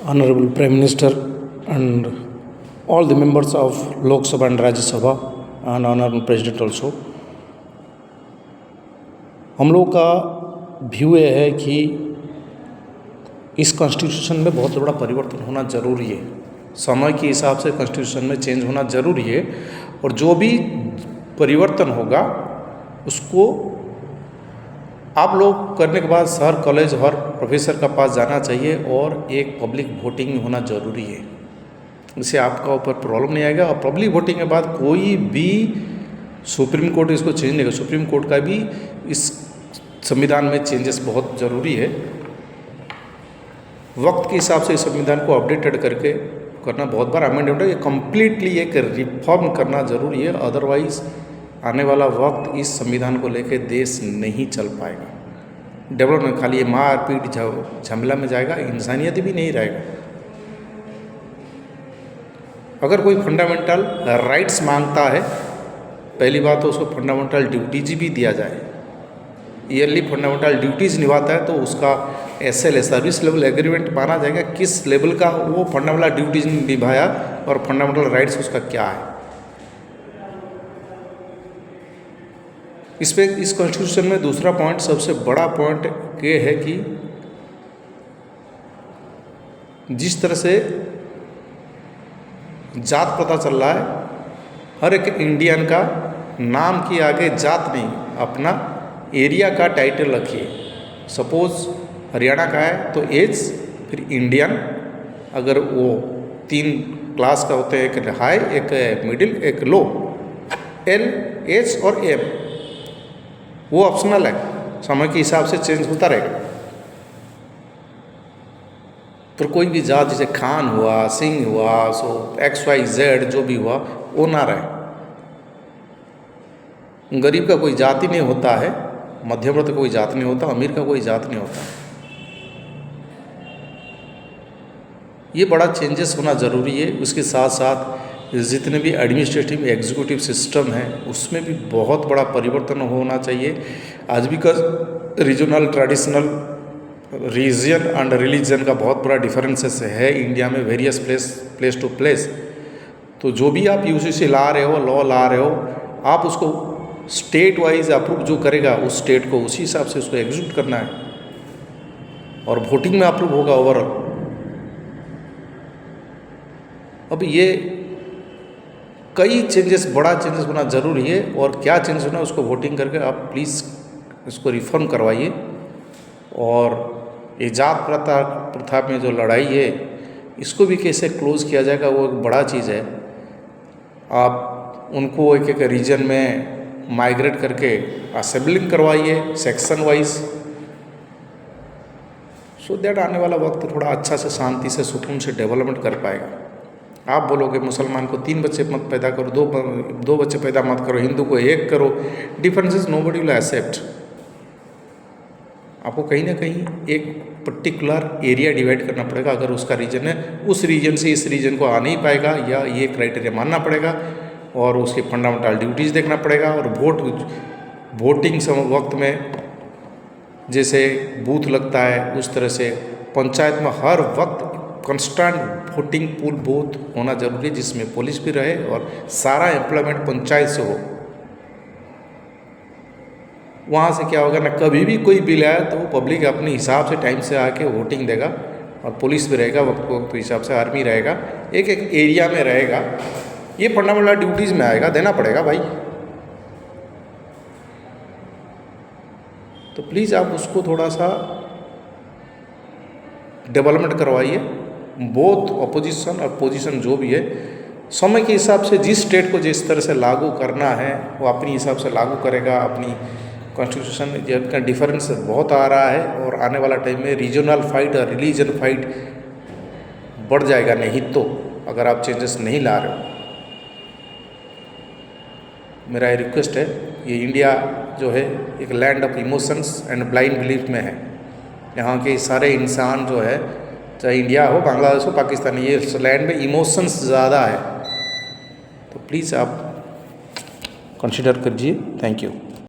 Honorable Prime Minister and all the members of Lok Sabha and Rajya Sabha and Honorable President also, हम लोग का view ये है कि इस कॉन्स्टिट्यूशन में बहुत बड़ा परिवर्तन होना ज़रूरी है। समय के हिसाब से कॉन्स्टिट्यूशन में चेंज होना ज़रूरी है और जो भी परिवर्तन होगा उसको आप लोग करने के बाद हर कॉलेज हर प्रोफेसर का पास जाना चाहिए और एक पब्लिक वोटिंग होना ज़रूरी है। इससे आपका ऊपर प्रॉब्लम नहीं आएगा और पब्लिक वोटिंग के बाद कोई भी सुप्रीम कोर्ट इसको चेंज नहीं करेगा। सुप्रीम कोर्ट का भी इस संविधान में चेंजेस बहुत ज़रूरी है। वक्त के हिसाब से इस संविधान को अपडेटेड करके करना बहुत बार अमेंडमेंट है, ये कम्प्लीटली एक रिफॉर्म करना ज़रूरी है। अदरवाइज़ आने वाला वक्त इस संविधान को लेकर देश नहीं चल पाएगा। डेवलपमेंट खाली ये मारपीट झमेला में जाएगा, इंसानियत भी नहीं रहेगा। अगर कोई फंडामेंटल राइट्स मांगता है, पहली बात तो उसको फंडामेंटल ड्यूटीज भी दिया जाए। ईयरली फंडामेंटल ड्यूटीज़ निभाता है तो उसका SLA सर्विस लेवल एग्रीमेंट माना जाएगा, किस लेवल का वो फंडामेंटल ड्यूटीज निभाया और फंडामेंटल राइट्स उसका क्या है। इस कॉन्स्टिट्यूशन में दूसरा पॉइंट, सबसे बड़ा पॉइंट ये है कि जिस तरह से जात पता चल रहा है, हर एक इंडियन का नाम के आगे जात नहीं, अपना एरिया का टाइटल रखिए। सपोज हरियाणा का है तो एज, फिर इंडियन, अगर वो 3 क्लास का होते हैं, एक हाई, एक मिडिल, एक लो, L, H और M, वो ऑप्शनल है, समय के हिसाब से चेंज होता रहेगा। तो कोई भी जात जैसे खान हुआ, सिंह हुआ, सो XYZ जो भी हुआ वो ना रहे। गरीब का कोई जाति नहीं होता है, मध्यम वर्ग का कोई जात नहीं होता, अमीर का कोई जात नहीं होता। ये बड़ा चेंजेस होना ज़रूरी है। उसके साथ साथ जितने भी एडमिनिस्ट्रेटिव एग्जीक्यूटिव सिस्टम है उसमें भी बहुत बड़ा परिवर्तन होना चाहिए। आज भी का regional traditional region and religion का बहुत बड़ा डिफरेंसेस है इंडिया में, वेरियस प्लेस टू प्लेस। तो जो भी आप UCC ला रहे हो, लॉ ला रहे हो, आप उसको स्टेट वाइज अप्रूव जो करेगा उस स्टेट को उसी हिसाब से उसको एग्जीक्यूट करना है और वोटिंग में अप्रूव होगा ओवरऑल। अब ये कई चेंजेस, बड़ा चेंजेस होना ज़रूरी है और क्या चेंजेस होना उसको वोटिंग करके आप प्लीज़ इसको रिफॉर्म करवाइए। और ये जात प्रथा में जो लड़ाई है इसको भी कैसे क्लोज़ किया जाएगा वो एक बड़ा चीज़ है। आप उनको एक एक रीजन में माइग्रेट करके असेंबलिंग करवाइए सेक्शन वाइज, सो दैट आने वाला वक्त थोड़ा अच्छा से शांति से सुकून से डेवलपमेंट कर पाएगा। आप बोलोगे मुसलमान को 3 बच्चे मत पैदा करो, 2 बच्चे पैदा मत करो, हिंदू को 1 करो, डिफरेंसेस नोबडी विल एक्सेप्ट। आपको कहीं ना कहीं एक पर्टिकुलर एरिया डिवाइड करना पड़ेगा। अगर उसका रीजन है, उस रीजन से इस रीजन को आ नहीं पाएगा या ये क्राइटेरिया मानना पड़ेगा और उसकी फंडामेंटल ड्यूटीज़ देखना पड़ेगा। और वोटिंग वक्त में जैसे बूथ लगता है उस तरह से पंचायत में हर वक्त कंस्टेंट वोटिंग पूल बूथ होना जरूरी है, जिसमें पुलिस भी रहे और सारा एम्प्लॉयमेंट पंचायत से हो। वहाँ से क्या होगा ना, कभी भी कोई बिल आया तो पब्लिक अपने हिसाब से टाइम से आके वोटिंग देगा और पुलिस भी रहेगा वक्त को वक्त हिसाब से, आर्मी रहेगा, एक एक एरिया में रहेगा। ये फंडामेंटल ड्यूटीज़ में आएगा, देना पड़ेगा भाई। तो प्लीज़ आप उसको थोड़ा सा डेवलपमेंट करवाइए। बोथ अपोजिशन और पोजीशन जो भी है समय के हिसाब से जिस स्टेट को जिस तरह से लागू करना है वो अपनी हिसाब से लागू करेगा। अपनी कॉन्स्टिट्यूशन का डिफरेंस बहुत आ रहा है और आने वाला टाइम में रीजनल फाइट और रिलीजन फाइट बढ़ जाएगा नहीं तो, अगर आप चेंजेस नहीं ला रहे हो। मेरा ये रिक्वेस्ट है, ये इंडिया जो है एक land of emotions and blind belief में है। यहाँ के सारे इंसान जो है, चाहे इंडिया हो, बांग्लादेश हो, पाकिस्तान, ये लैंड में इमोशंस ज़्यादा है। तो प्लीज़ आप कंसिडर कीजिए। Thank you.